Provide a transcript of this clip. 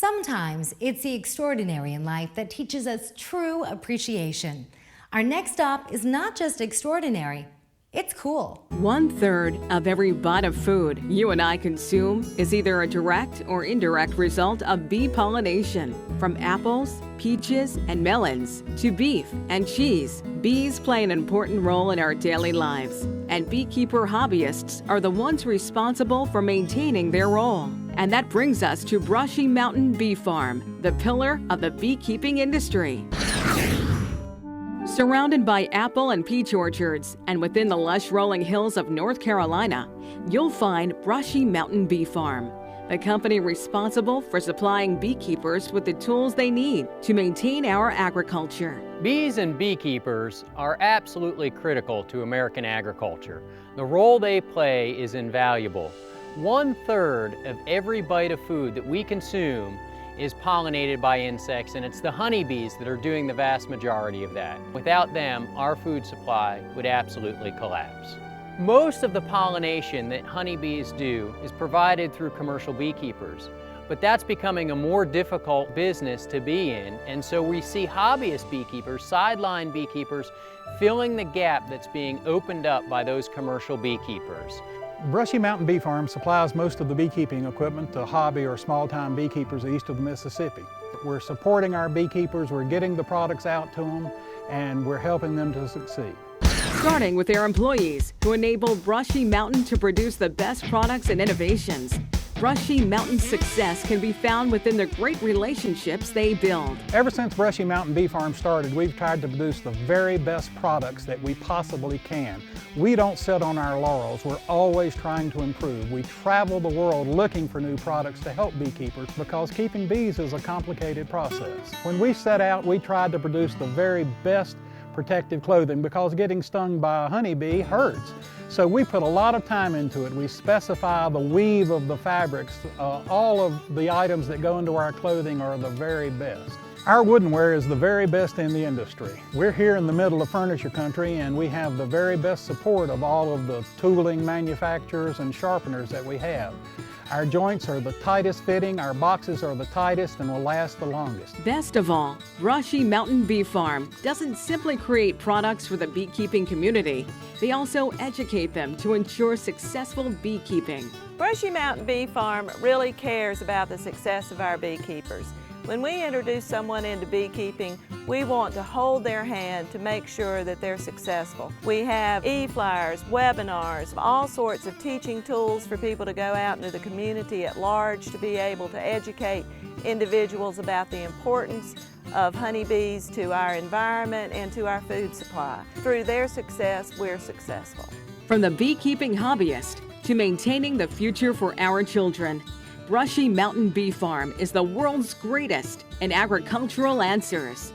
Sometimes it's the extraordinary in life that teaches us true appreciation. Our next stop is not just extraordinary, it's cool. 1/3 of every bite of food you and I consume is either a direct or indirect result of bee pollination. From apples, peaches, and melons to beef and cheese, bees play an important role in our daily lives. And beekeeper hobbyists are the ones responsible for maintaining their role. And that brings us to Brushy Mountain Bee Farm, the pillar of the beekeeping industry. Surrounded by apple and peach orchards and within the lush rolling hills of North Carolina, you'll find Brushy Mountain Bee Farm, the company responsible for supplying beekeepers with the tools they need to maintain our agriculture. Bees and beekeepers are absolutely critical to American agriculture. The role they play is invaluable. 1/3 of every bite of food that we consume is pollinated by insects, and it's the honeybees that are doing the vast majority of that. Without them, our food supply would absolutely collapse. Most of the pollination that honeybees do is provided through commercial beekeepers, but that's becoming a more difficult business to be in, and so we see hobbyist beekeepers, sideline beekeepers, filling the gap that's being opened up by those commercial beekeepers. Brushy Mountain Bee Farm supplies most of the beekeeping equipment to hobby or small-time beekeepers east of the Mississippi. We're supporting our beekeepers, we're getting the products out to them, and we're helping them to succeed. Starting with their employees, who enable Brushy Mountain to produce the best products and innovations. Brushy Mountain's success can be found within the great relationships they build. Ever since Brushy Mountain Bee Farm started, we've tried to produce the very best products that we possibly can. We don't sit on our laurels. We're always trying to improve. We travel the world looking for new products to help beekeepers because keeping bees is a complicated process. When we set out, we tried to produce the very best protective clothing because getting stung by a honeybee hurts. So we put a lot of time into it. We specify the weave of the fabrics. All of the items that go into our clothing are the very best. Our woodenware is the very best in the industry. We're here in the middle of furniture country, and we have the very best support of all of the tooling manufacturers and sharpeners that we have. Our joints are the tightest fitting, our boxes are the tightest, and will last the longest. Best of all, Brushy Mountain Bee Farm doesn't simply create products for the beekeeping community. They also educate them to ensure successful beekeeping. Brushy Mountain Bee Farm really cares about the success of our beekeepers. When we introduce someone into beekeeping, we want to hold their hand to make sure that they're successful. We have e-flyers, webinars, all sorts of teaching tools for people to go out into the community at large to be able to educate individuals about the importance of honeybees to our environment and to our food supply. Through their success, we're successful. From the beekeeping hobbyist to maintaining the future for our children, Brushy Mountain Bee Farm is the world's greatest in agricultural answers.